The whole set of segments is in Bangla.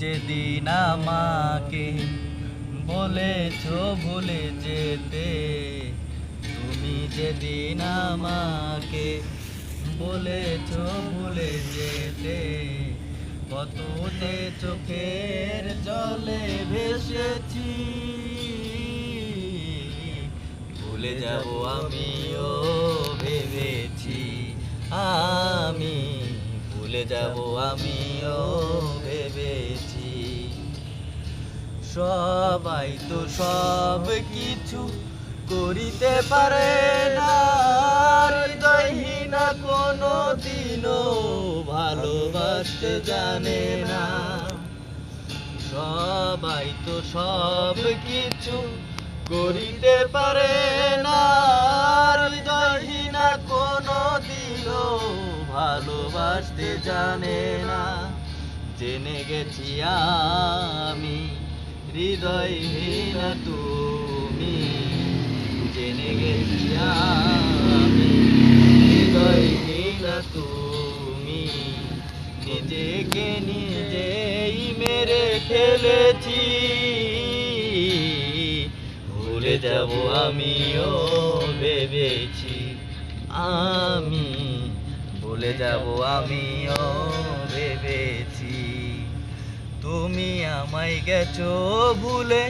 যেদিন আমাকে বলেছ ভুলে যেতে, তুমি যেদিন আমাকে বলেছ ভুলে যেতে, কততে চোখের জলে ভেসেছি। ভুলে যাব আমিও ভেবেছি, আমি ভুলে যাব আমিও ভেবেছি। সবাই তো সব কিছু করিতে পারে না, হৃদয়হীনা কোনো দিনও ভালোবাসতে জানে না। সবাই তো সব কিছু করিতে পারে না, হৃদয়হীনা কোনো দিনও ভালোবাসতে জানে না। জেনে গেছি আমি হৃদয়হীনা তুমি, জেনে গেছি আমি হৃদয়হীনা তুমি। নিজেকে নিজেই মেরে ফেলেছি, ভুলে যাব আমিও ভেবেছি, আমি ভুলে যাব আমিও ভেবেছি। তুমি আমায় গেছো ভুলে,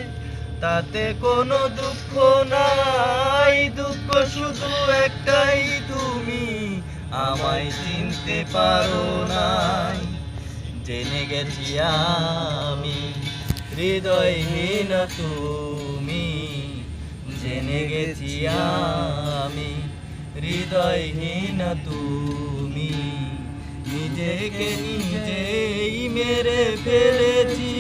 তাতে কোনো দুঃখ নাই, দুঃখ শুধু একটাই, তুমি আমায় চিনতে পারো নাই। জেনে গেছি আমি হৃদয়হীনা তুমি, জেনে গেছি আমি হৃদয়হীনা তুমি। নিজেকে নিজেই মেরে ফেলেছি,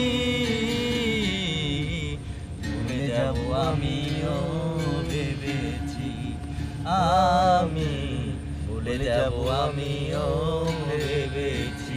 ভুলে যাব আমিও ভেবেছি, আমি ভুলে যাব আমিও ভেবেছি।